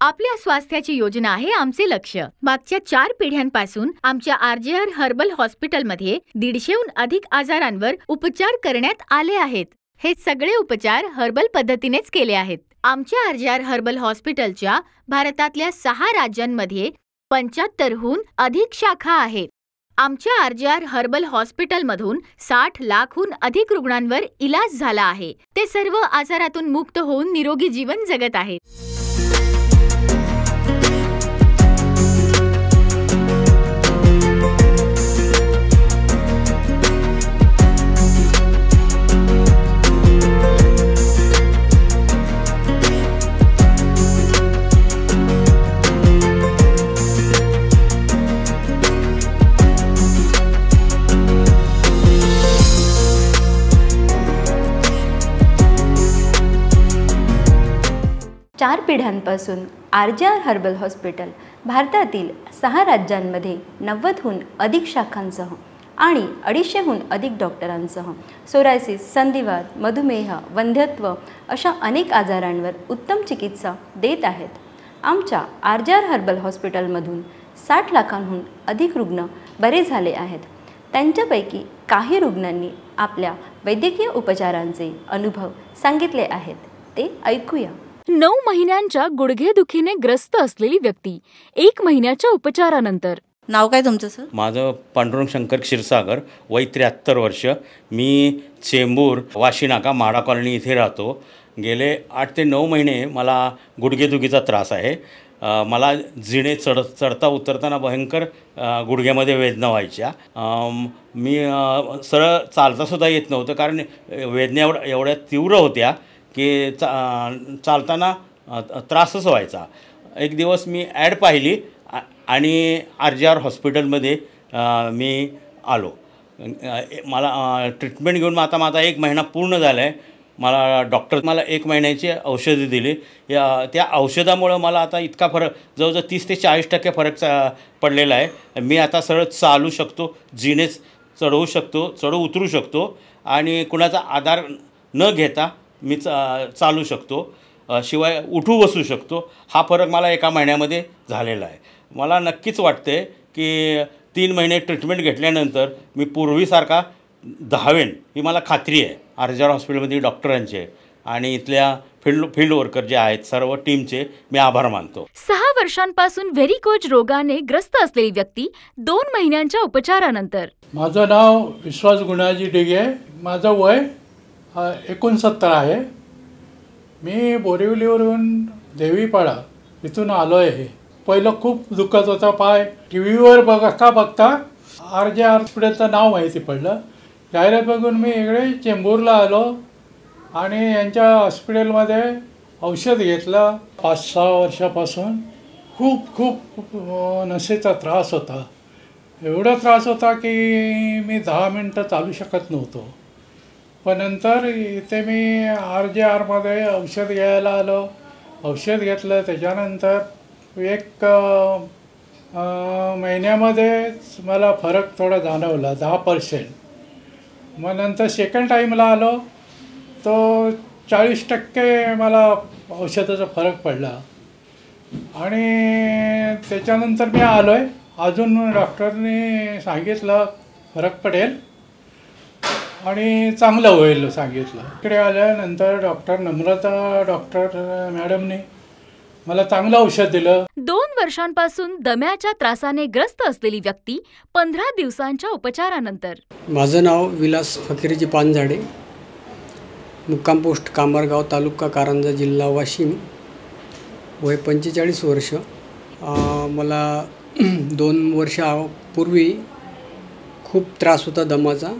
आपल्या स्वास्थ्याची योजना आहे आमचे लक्ष। मागच्या 4 पिढ्यांपासून आमच्या आरजेआर हर्बल हॉस्पिटलमध्ये 150हून अधिक आजारांवर उपचार करण्यात आले आहेत। हे सगळे उपचार हर्बल पद्धतीनेच केले आहेत। आमच्या आरजेआर हर्बल हॉस्पिटलच्या भारतातल्या 6 राज्यांमध्ये 75हून अधिक शाखा आहेत। आमच्या आरजेआर हर्बल हॉस्पिटलमधून 60 लाखहून अधिक रुग्णांवर इलाज झाला आहे। ते सर्व आजारातून मुक्त होऊन निरोगी जीवन जगत आहेत। 4 पिढ्यांपासून आरजेआर हर्बल हॉस्पिटल भारतातील 6 राज्यांमध्ये 90हून अधिक शाखांसह आणि 250हून अधिक डॉक्टरांसह सोरायसिस, संधिवात, मधुमेह, वंध्यत्व अशा अनेक आजारांवर उत्तम चिकित्सा देत आहेत। आमच्या आरजेआर हर्बल हॉस्पिटलमधून 60 लाखांहून अधिक रुग्ण बरे झाले आहेत। त्यांच्यापैकी काही रुग्णांनी आपल्या वैद्यकीय उपचारांचे अनुभव सांगितले आहेत, ते ऐकूया। 9 महिन्यांच्या गुडघेदुखीने ग्रस्त असलेली व्यक्ती 1 महिन्याच्या उपचारानंतर। नाव काय तुमचं सर? माझं पांडुरंग शंकर क्षीरसागर, वय 73 वर्ष। मी चेंबूर, वाशीनाका, माडा कॉलनी इथे राहतो। गेले 8 ते 9 महिने मला गुडघेदुखीचा त्रास आहे। मला जिने चढता उतरताना भयंकर गुडघ्यामध्ये वेदना व्हायच्या। मी सरळ चालतासुद्धा येत नव्हतं, कारण वेदना एवढ्या तीव्र होत्या की चालताना त्रासच व्हायचा। एक दिवस मी ॲड पाहिली आणि आरजेआर हॉस्पिटलमध्ये मी आलो। मला ट्रीटमेंट घेऊन माझा 1 महिना पूर्ण झाला आहे। मला डॉक्टर 1 महिन्याची औषधे दिली। त्या औषधामुळं मला आता इतका फरक, जवळजवळ 30 ते 40% फरक पडलेला आहे। मी आता सरळ चालू शकतो, जिनेच चढवू शकतो, उतरू शकतो आणि कुणाचा आधार न घेता मी चालू शकतो, शिवाय उठू बसू शकतो। हा फरक मला 1 महिन्यामध्ये झालेला आहे। मला नक्कीच वाटते की 3 महिने ट्रीटमेंट घेतल्यानंतर मी पूर्वीसारखा धावेन, ही मला खात्री आहे। आरजेआर हॉस्पिटलमध्ये डॉक्टरांचे आणि इथल्या फील्ड वर्कर जे आहेत सर्व टीमचे मी आभार मानतो। 6 वर्षांपासून व्हेरिकोज रोगाने ग्रस्त असलेली व्यक्ती 2 महिन्यांच्या उपचारानंतर। माझं नाव विश्वास गुणाजी डिगे, माझं वय 69 आहे। मी बोरिवलीवरून देवीपाडा इथून आलो आहे। पहिलं खूप दुखत होता पाय। टी व्हीवर बघता आरजेआर हॉस्पिटलचं नाव माहिती पडलं। जाहिरात बघून मी इकडे चेंबूरला आलो आणि यांच्या हॉस्पिटलमध्ये औषध घेतलं। 5-6 वर्षापासून खूप नसेचा त्रास होता। एवढा त्रास होता की मी 10 मिनटं चालू शकत नव्हतो। पण नंतर इथे मी आरजेआरमध्ये औषध घ्यायला आलो। औषध घेतलं, त्याच्यानंतर 1 महिन्यामध्येच मला फरक थोडा जाणवला, 10%। मग नंतर सेकंड टाईमला आलो तो 40% मला औषधाचा फरक पडला आणि त्याच्यानंतर मी आलो आहे। अजून डॉक्टरने सांगितलं फरक पडेल आणि चांगलं होईल सांगितलं। इकडे आल्यानंतर डॉक्टर मॅडमने मला चांगलं औषध दिलं। 2 वर्षांपासून दम्याच्या त्रासाने ग्रस्त असलेली व्यक्ती 15 दिवसांच्या उपचारानंतर। माझं नाव विलास फकीरजी पानझाडे, मुक्काम पोस्ट कामरगाव, तालुका कारंजा, जिल्हा वाशिम, वय 45 वर्ष। मला 2 वर्षापूर्वी खूप त्रास होता दमाचा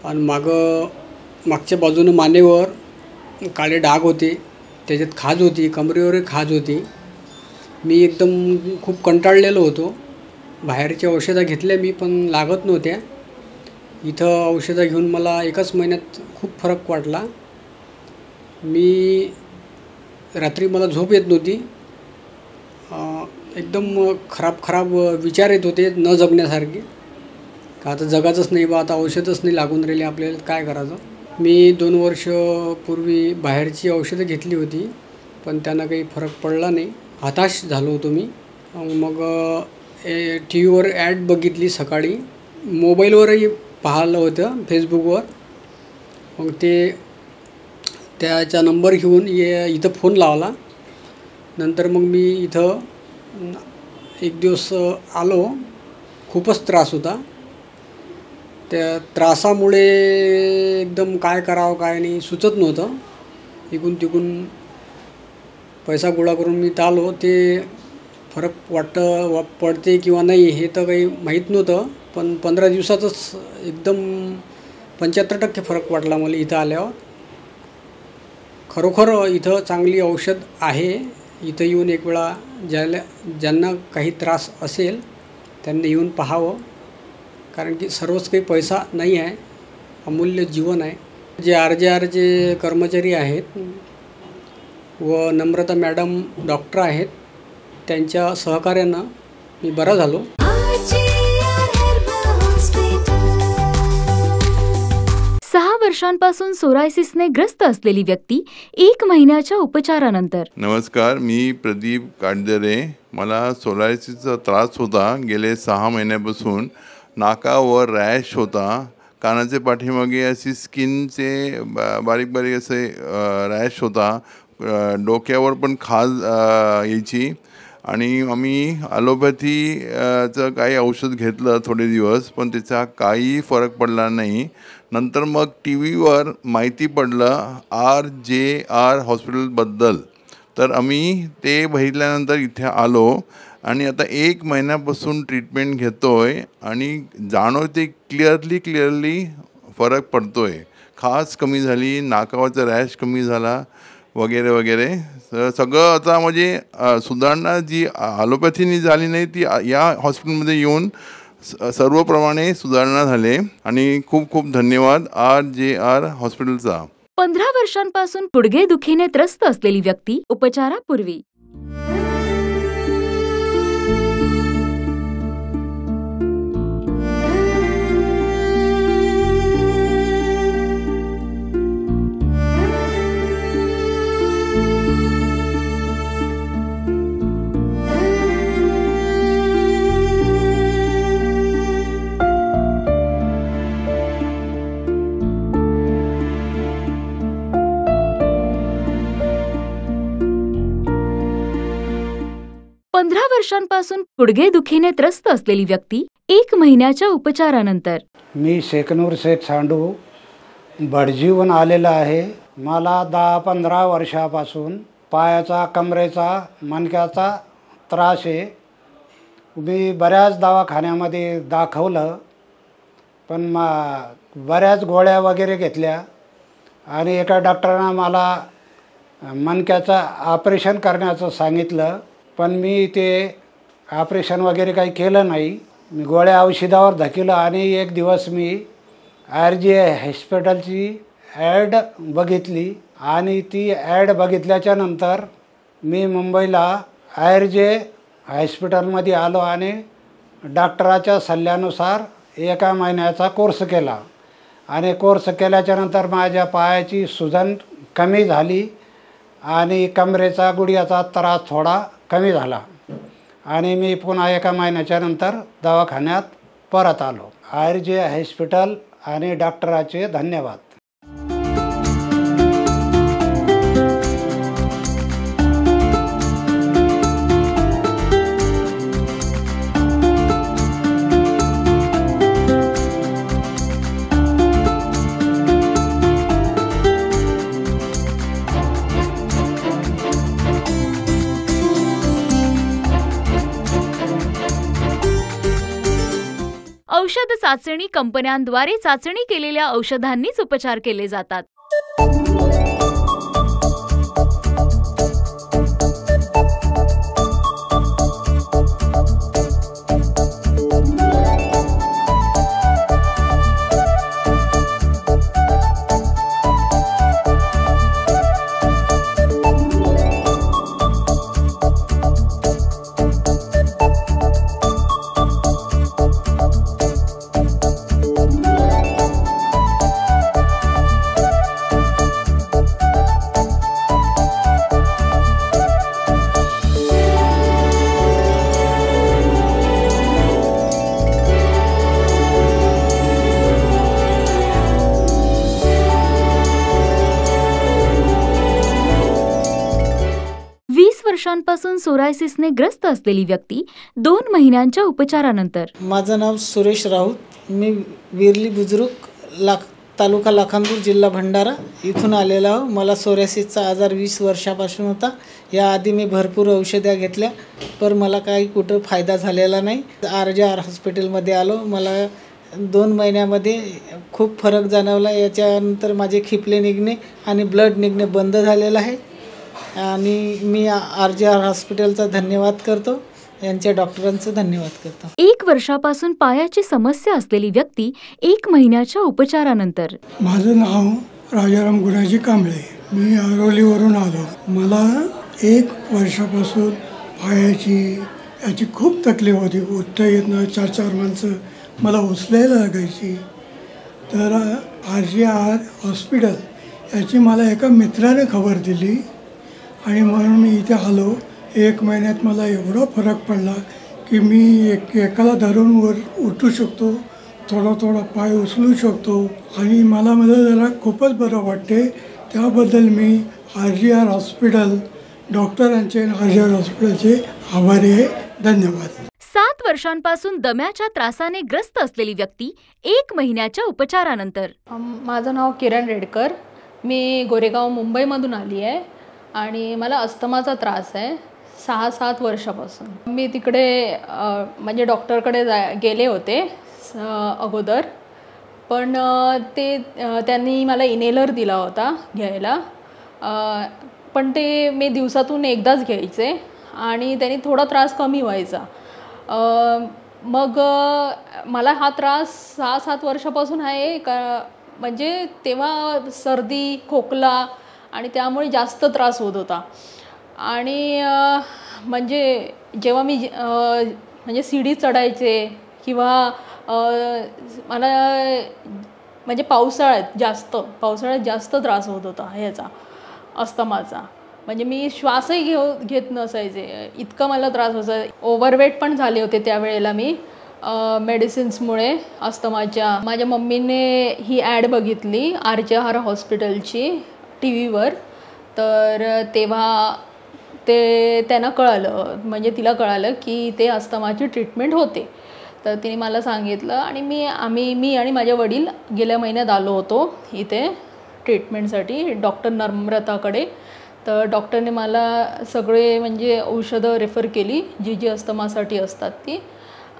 आणि मागच्या बाजूनं मानेवर काळे डाग होते, त्याच्यात खाज होती, कमरेवर खाज होती। मी एकदम खूप कंटाळलेलो होतो। बाहेरच्या औषधं घेतल्या मी, पण लागत नव्हत्या। इथं औषधं घेऊन मला 1च महिन्यात खूप फरक वाटला। मी रात्री मला झोप येत नव्हती। एकदम खराब विचार येत होते, न जगण्यासारखे, का आता जगायचंच नाही बा, आता औषधच नाही लागून राहिले, आपल्याला काय करायचं। मी 2 वर्षापूर्वी बाहेरची औषधं घेतली होती, पण त्यांना काही फरक पडला नाही. हताश झालो होतो मी. मग टी व्हीवर ॲड बघितली सकाळी, मोबाईलवरही पाहिलं होतं फेसबुकवर. मग त्याचा नंबर घेऊन इथं फोन लावला. नंतर मग मी इथं एक दिवस आलो. खूपच त्रास होता. त्या त्रासामुळे एकदम काय करावं काय नाही सुचत नव्हतं. इकडून तिकडून पैसा गोळा करून मी आलो. ते फरक पडते किंवा नाही हे तर काही माहीत नव्हतं, पण 15 दिवसातच एकदम 75% फरक वाटला मला इथं आल्यावर. खरोखर इथं चांगली औषध आहे. इथं येऊन एक वेळा ज्यांना काही त्रास असेल त्यांनी येऊन पाहावं, कारण की सर्वच काही पैसा नाही आहे, अमूल्य जीवन आहे. जे RJRचे कर्मचारी आहेत व नम्रता मॅडम डॉक्टर आहेत, त्यांच्या सहकार्यानं मी बरा झालो. 6 वर्षांपासून सोरायसिसने ग्रस्त असलेली व्यक्ती 1 महिन्याच्या उपचारानंतर. नमस्कार, मी प्रदीप काटदरे. मला सोरायसिसचा त्रास होता गेले 6 महिन्यापासून. नाकावर रॅश होता, कानाचे पाठीमागे अशी स्किनचे बारीक बारीक असे रॅश होता, डोक्यावर पण खाज यायची. आणि आम्ही ॲलोपॅथीचं काही औषध घेतलं थोडे दिवस, पण त्याचा काही फरक पडला नाही. नंतर मग टी व्हीवर माहिती पडलं RJR हॉस्पिटलबद्दल, तर आम्ही ते बघितल्यानंतर इथे आलो आणि आता 1 महिन्यापासून ट्रीटमेंट घेतो आहे आणि जाणवते क्लिअरली फरक पडतो आहे. खास कमी झाली, नाकावरचा रॅश कमी झाला वगैरे वगैरे. सगळं आता म्हणजे सुधारणा जी ॲलोपॅथीनी झाली नाही ती या हॉस्पिटलमध्ये येऊन सर्वप्रमाणे सुधारणा झाले. आणि खूप खूप धन्यवाद RJR हॉस्पिटलचा. 15 वर्षांपासून गुडघेदुखीने त्रस्त असलेली व्यक्ती उपचारापूर्वी. वर्षांपासून गुडघेदुखीने त्रस्त असलेली व्यक्ती 1 महिन्याच्या उपचारानंतर. मी शेखनूर शेख सांडू भटजीहून आलेला आहे. मला 10-15 वर्षापासून पायाचा, कमरेचा, मणक्याचा त्रास आहे. मी बऱ्याच दवाखान्यामध्ये दाखवलं, पण बऱ्याच गोळ्या वगैरे घेतल्या आणि एका डॉक्टरांना मला मणक्याचं ऑपरेशन करण्याचं सांगितलं, पण मी ते ऑपरेशन वगैरे काही केलं नाही. मी गोळ्या औषधावर धकेलं आणि एक दिवस मी RJ हॉस्पिटलची ॲड बघितली आणि ती ॲड बघितल्याच्या नंतर मी मुंबईला RJ हॉस्पिटलमध्ये आलो आणि डॉक्टराच्या सल्ल्यानुसार 1 महिन्याचा कोर्स केला. आणि कोर्स केल्याच्यानंतर माझ्या पायाची सुजन कमी झाली आणि कमरेचा, गुडघ्याचा त्रास थोडा कमी झाला आणि मी पुन्हा 1 महिन्याच्या नंतर दवाखान्यात परत आलो. RJ हॉस्पिटल आणि डॉक्टराचे धन्यवाद. औषध चाचणी कंपन्यांद्वारे चाचणी केलेल्या औषधांनीच उपचार केले जातात. वर्षांपासून सोरायसिसने ग्रस्त असलेली व्यक्ती 2 महिन्यांच्या उपचारानंतर. माझं नाव सुरेश राऊत. मी विरली बुजुर्ग तालुका लाखांदूर जिल्हा भंडारा इथून आलेला आहो. मला सोरायसिसचा आजार 20 वर्षापासून होता. याआधी मी भरपूर औषध्या घेतल्या पण मला काही कुठं फायदा झालेला नाही. RJR हॉस्पिटलमध्ये आलो. मला 2 महिन्यामध्ये खूप फरक जाणवला. याच्यानंतर माझे खिपले निघणे आणि ब्लड निघणे बंद झालेलं आहे आणि मी RJR हॉस्पिटलचा धन्यवाद करतो. यांच्या डॉक्टरांचं धन्यवाद करतो. 1 वर्षापासून पायाची समस्या असलेली व्यक्ती 1 महिन्याच्या उपचारानंतर. माझं नाव राजाराम गुणाजी कांबळे. मी आरोलीवरून आलो. मला 1 वर्षापासून पायाची याची खूप तकलीफ होती. उठता येत नाही. 4 माणसं मला उचलायला लागायची. तर RJR हॉस्पिटल याची मला एका मित्राने खबर दिली आणि म्हणून मी इथे आलो. 1 महिन्यात मला एवढा फरक पडला की मी एकाला धरून वर उठू शकतो, थोडा पाय उचलू शकतो आणि मला जरा खूपच बरं वाटते. त्याबद्दल मी RJR हॉस्पिटल डॉक्टरांचे RJR हॉस्पिटलचे आभारी आहे. धन्यवाद. 7 वर्षांपासून दम्याच्या त्रासाने ग्रस्त असलेली व्यक्ती 1 महिन्याच्या उपचारानंतर. माझं नाव किरण रेडकर. मी गोरेगाव मुंबईमधून आली आहे आणि मला अस्थमाचा त्रास आहे 6-7 वर्षापासून. मी तिकडे म्हणजे डॉक्टरकडे गेले होते अगोदर, पण त्यांनी मला इनेलर दिला होता घ्यायला, पण ते मी दिवसातून एकदाच घ्यायचे आणि त्यांनी थोडा त्रास कमी व्हायचा. मग मला हा त्रास 6-7 वर्षापासून आहे का, म्हणजे तेव्हा सर्दी खोकला आणि त्यामुळे जास्त त्रास होत होता. आणि म्हणजे जेव्हा मी म्हणजे सीडी चढायचे किंवा मला म्हणजे पावसाळ्यात जास्त त्रास होत होता ह्याचा अस्थमाचा. म्हणजे मी श्वासही घेत नसायचे, इतकं मला त्रास व्हायचा. ओव्हरवेट पण झाले होते त्यावेळेला मी मेडिसिन्समुळे अस्थमाच्या. माझ्या मम्मीने ही ॲड बघितली RJR हॉस्पिटलची TV वर. तर तेव्हा त्यांना कळालं, म्हणजे तिला कळालं की ते अस्थमाची ट्रीटमेंट होते. तर तिने मला सांगितलं आणि मी आणि माझे वडील गेल्या महिन्यात आलो होतो इथे ट्रीटमेंटसाठी डॉक्टर नम्रताकडे. तर डॉक्टरने मला सगळे म्हणजे औषधं रेफर केली जी अस्थमासाठी असतात ती.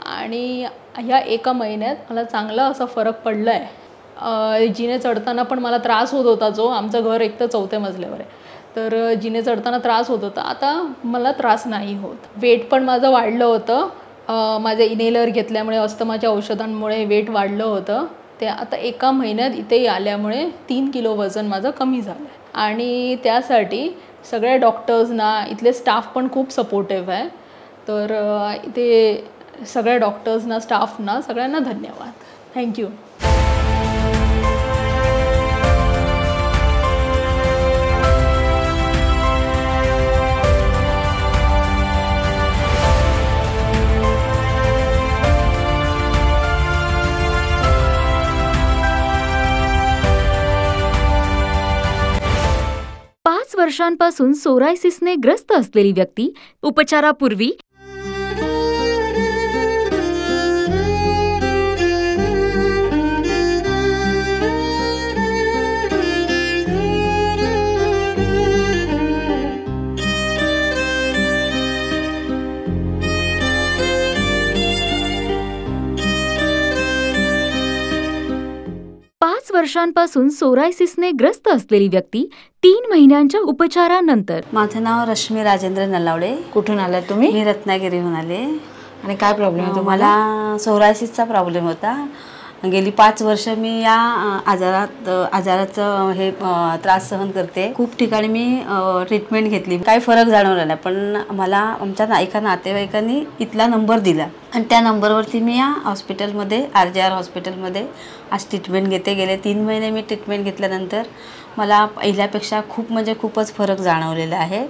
आणि ह्या 1 महिन्यात मला चांगला असा फरक पडला आहे. जिने चढताना पण मला त्रास होत होता. जो आमचं घर एक तर 4थ्या मजल्यावर आहे, तर जिने चढताना त्रास होत होता. आता मला त्रास नाही होत. वेट पण माझं वाढलं होतं. माझे इनेलर घेतल्यामुळे अस्थमाच्या औषधांमुळे वेट वाढलं होतं. ते आता 1 महिन्यात इथे आल्यामुळे 3 किलो वजन माझं कमी झालं आहे. आणि त्यासाठी सगळ्या डॉक्टर्सना, इथले स्टाफ पण खूप सपोर्टिव्ह आहे. तर इथे सगळ्या डॉक्टर्सना, स्टाफना, सगळ्यांना धन्यवाद. थँक्यू. वर्षांपासून सोरायसिसने ग्रस्त असलेली व्यक्ती उपचारापूर्वी वर्षांपासून सोरायसिसने ग्रस्त असलेली व्यक्ती 3 महिन्यांच्या उपचारानंतर. माझं नाव रश्मी राजेंद्र नलावडे. कुठून आलात तुम्ही? मी रत्नागिरीहून आले. आणि काय प्रॉब्लेम होता तुम्हाला? मला सोरायसिसचा प्रॉब्लेम होता. गेली 5 वर्ष मी या आजाराचं हे त्रास सहन करते. खूप ठिकाणी मी ट्रीटमेंट घेतली, काही फरक जाणवला नाही. पण मला आमच्या एका नातेवाईकांनी इथला नंबर दिला आणि त्या नंबरवरती मी या हॉस्पिटलमध्ये RJR हॉस्पिटलमध्ये आज ट्रीटमेंट घेते. गेले 3 महिने मी ट्रीटमेंट घेतल्यानंतर मला पहिल्यापेक्षा खूपच फरक जाणवलेला आहे.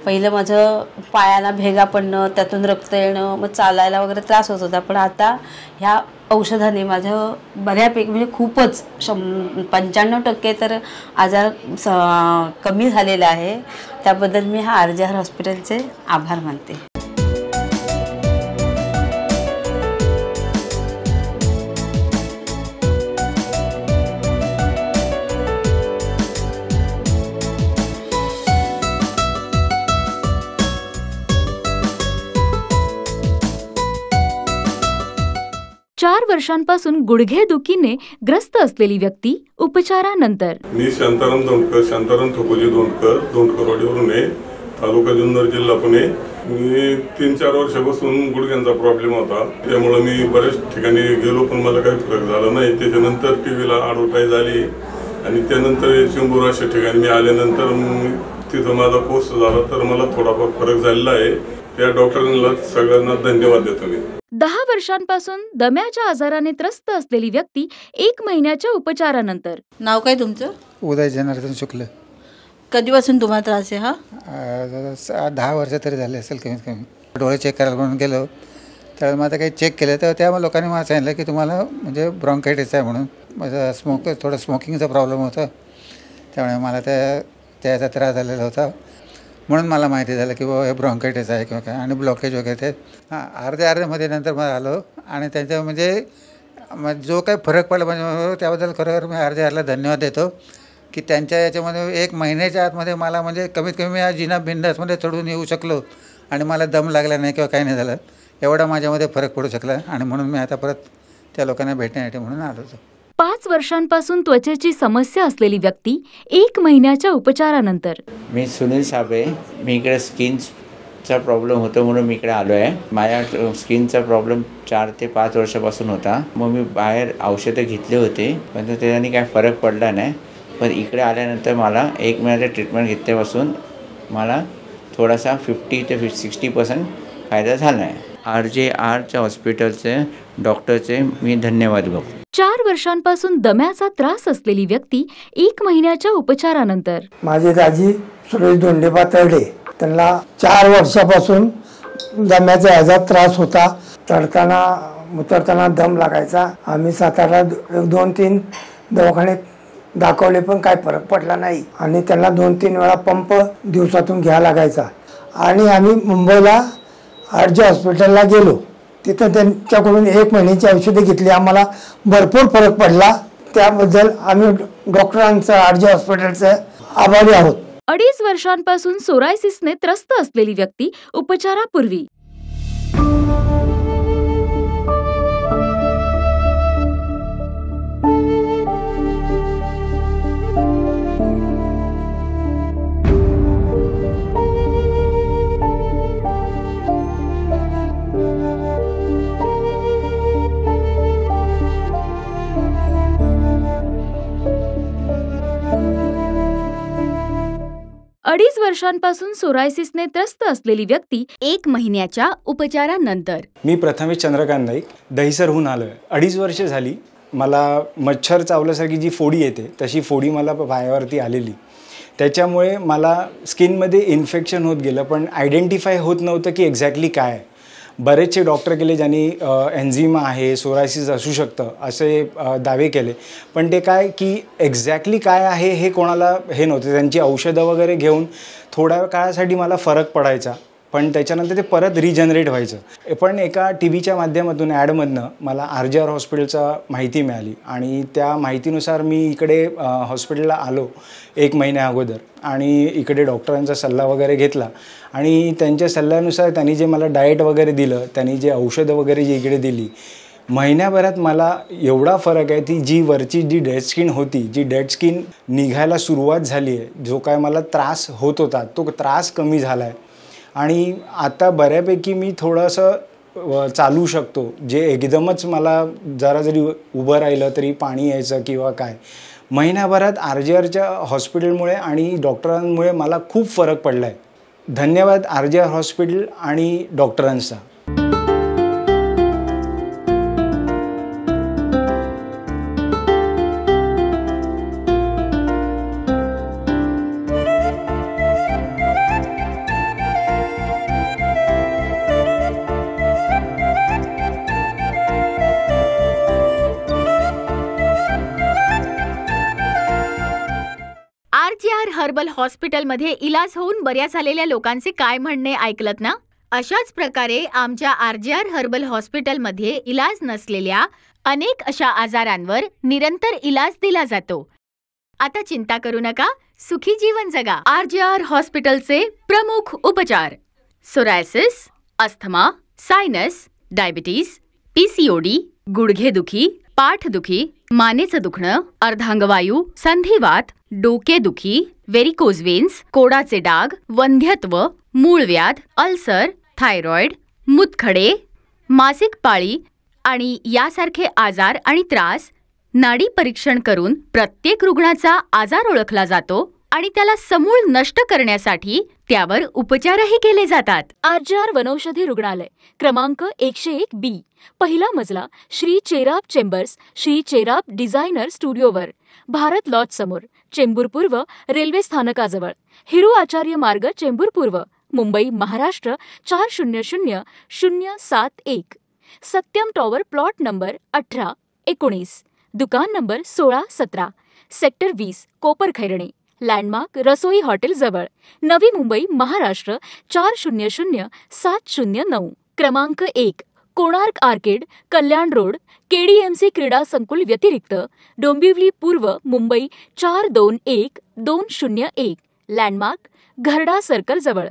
पहिलं माझं पायाला भेगा पडणं, त्यातून रक्त येणं, मग चालायला वगैरे त्रास होत होता. पण आता ह्या औषधाने माझं बऱ्यापैकी म्हणजे खूपच 95% तर आजार कमी झालेला आहे. त्याबद्दल मी हा RJR हॉस्पिटलचे आभार मानते. 4 वर्षांपासून गुडघेदुखीने ग्रस्त असलेली व्यक्ती उपचारानंतर. मी शांताराम थोकोजी दोंडकरवाडीवरून आहे, तालुका जुन्नर, जिल्हा पुणे. मी 3-4 वर्षापासून गुडघ्यांचा प्रॉब्लेम होता, त्यामुळे मी बऱ्याच ठिकाणी गेलो पण मला काही फरक झाला नाही. त्याच्यानंतर टीव्हीला ॲडव्हर्टाईज आली आणि त्यानंतर चेंबूर अशा ठिकाणी मी आल्यानंतर तिथं माझा कोर्स झाला, तर मला थोडाफार फरक झालेला आहे. त्या डॉक्टरांना सगळ्यांना धन्यवाद देतो मी. 10 वर्षांपासून दम्याच्या आजाराने त्रस्त असलेली व्यक्ती 1 महिन्याच्या उपचारानंतर. नाव काय तुमचं? उदय जनार्दन शुक्ल. कधीपासून तुम्हाला त्रास आहे हा? 10 वर्ष तरी झाले असेल कमीत कमी. डोळे चेक करायला म्हणून गेलो, तर मग आता काही चेक केलं तर त्या लोकांनी मला सांगितलं की तुम्हाला म्हणजे ब्रॉन्कायटिस आहे म्हणून. माझं थोडं स्मोकिंगचा प्रॉब्लेम होता, त्यामुळे मला त्याचा त्रास झालेला होता. म्हणून मला माहिती झालं की बाबा हे ब्रॉन्कायटिस आहे किंवा काय, आणि ब्लॉकेज वगैरे ते अर्ध्यामध्ये नंतर मला आलो. आणि त्यांच्या म्हणजे जो काही फरक पडला म्हणजे त्याबद्दल खरोखर मी RJRला धन्यवाद देतो की त्यांच्या याच्यामध्ये 1 महिन्याच्या आतमध्ये मला म्हणजे कमीत कमी या जिना बिंदासमध्ये चढून येऊ शकलो आणि मला दम लागला नाही किंवा काही नाही झालं. एवढा माझ्यामध्ये फरक पडू शकला आणि म्हणून मी आता परत त्या लोकांना भेटण्यासाठी म्हणून आलो होतो. 5 वर्षांपासून त्वचेची समस्या असलेली व्यक्ती 1 महिन्याच्या उपचारानंतर. मी सुनील साबळे. मी इकडे स्किनचा प्रॉब्लेम होतो म्हणून मी इकडे आलो आहे. माझ्या स्किनचा प्रॉब्लेम 4 ते 5 वर्षापासून होता. मग मी बाहेर औषधं घेतले होते पण त्याच्याने काय फरक पडला नाही. पण इकडे आल्यानंतर मला 1 महिन्याचं ट्रीटमेंट घेतल्यापासून मला थोडासा 50 ते 60% फायदा झाला आहे. RJRच्या हॉस्पिटलचे डॉक्टरचे मी धन्यवाद बघतो. 4 वर्षांपासून दम्याचा त्रास असलेली व्यक्ती 1 महिन्याच्या उपचारानंतर. माझी दाजी सुरेश दोंडे पातर्डे, त्यांना 4 वर्षापासून दम्याचा ह्याचा त्रास होता. चढताना उतरताना दम लागायचा. आम्ही सातारला 2-3 दवाखाने दाखवले पण काय फरक पडला नाही. आणि त्यांना 2-3 वेळा पंप दिवसातून घ्यावा लागायचा. आणि आम्ही मुंबईला RJ हॉस्पिटलला गेलो. तिथं त्यांच्याकडून 1 महिन्याची औषधे घेतली. आम्हाला भरपूर फरक पडला. त्याबद्दल आम्ही डॉक्टरांचं RJ हॉस्पिटलचं आभारी आहोत. 2.5 वर्षांपासून सोरायसिसने त्रस्त असलेली व्यक्ती उपचारापूर्वी. अडीच वर्षांपासून सोरायसिसने त्रस्त असलेली व्यक्ती 1 महिन्याच्या उपचारानंतर. मी प्रथमेश चंद्रकांत नाईक दहिसरहून आलो आहे. 2.5 वर्ष झाली मला मच्छर चावल्यासारखी जी फोडी येते तशी फोडी मला पायावरती आलेली. त्याच्यामुळे मला स्किनमध्ये इन्फेक्शन होत गेलं पण आयडेंटिफाय होत नव्हतं की एक्झॅक्टली काय आहे. बरेचसे डॉक्टर केले ज्यांनी एन्झिमा आहे, सोरायसिस असू शकतं असे दावे केले, पण ते काय की एक्झॅक्टली काय आहे हे कोणाला हे नव्हतं. त्यांची औषधं वगैरे घेऊन थोड्या काळासाठी मला फरक पडायचा पण त्याच्यानंतर ते परत रिजनरेट व्हायचं. पण एका TVच्या माध्यमातून ॲडमधनं मला RJR हॉस्पिटलचा माहिती मिळाली आणि त्या माहितीनुसार मी इकडे हॉस्पिटलला आलो 1 महिन्या अगोदर आणि इकडे डॉक्टरांचा सल्ला वगैरे घेतला आणि त्यांच्या सल्ल्यानुसार त्यांनी जे मला डाएट वगैरे दिलं, त्यांनी जे औषधं वगैरे जी इकडे दिली, महिन्याभरात मला एवढा फरक आहे. ती जी वरची जी डेड स्किन होती, जी डेड स्किन निघायला सुरुवात झाली आहे, जो काय मला त्रास होत होता तो त्रास कमी झाला आहे आणि आता बऱ्यापैकी मी थोडंसं चालू शकतो. जे एकदमच मला जरा जरी उभं राहिलं तरी पाणी यायचं किंवा काय, महिन्याभरात RJRच्या हॉस्पिटलमुळे आणि डॉक्टरांमुळे मला खूप फरक पडला आहे. धन्यवाद RJR हॉस्पिटल आणि डॉक्टरांचा. हर्बल हॉस्पिटलमध्ये इलाज होऊन बऱ्या झालेल्या लोकांचे काय म्हणणे ऐकलत ना? अशाच प्रकारे आमच्या RJR हर्बल हॉस्पिटलमध्ये इलाज नसलेल्या अनेक अशा आजारांवर निरंतर इलाज दिला जातो. आता चिंता करू नका, सुखी जीवन जगा. RJR हॉस्पिटलचे प्रमुख उपचार: psoriasis, asthma, sinus, diabetes, PCOD, गुडघेदुखी, पाठदुखी, मानेचं दुखणं, अर्धांगवायू, संधिवात, डोकेदुखी, व्हेरिकोज वेन्स, कोडाचे डाग, वंध्यत्व, मूळव्याध, अल्सर, थायरॉइड, मूतखडे, मासिक पाळी आणि यासारखे आजार आणि त्रास नाडी परीक्षण करून प्रत्येक रुग्णाचा आजार ओळखला जातो आणि त्याला समूळ नष्ट करण्यासाठी त्यावर उपचारही केले जातात. RJR वनौषधी रुग्णालय, क्रमांक 101B, पहिला मजला, Shri चेराब chambers, Shri चेराब designer स्टुडिओवर, Bharat lodge समोर, चेंबूर पूर्व, रेल्वे स्थानकाजवळ, हिरू आचार्य मार्ग, चेंबूर पूर्व, Mumbai, Maharashtra 400071. Satyam tower, plot number 18-19, दुकान नंबर 16-17, सेक्टर 20, कोपर खैरणे, लँडमार्क रसोई हॉटेल जवळ, नवी मुंबई, महाराष्ट्र 400709. क्रमांक 1, कोणार्क आर्केड, कल्याण रोड, KDMC क्रीडा संकुल व्यतिरिक्त, डोंबिवली पूर्व, मुंबई 421201, लँडमार्क घरडा सर्कल जवळ.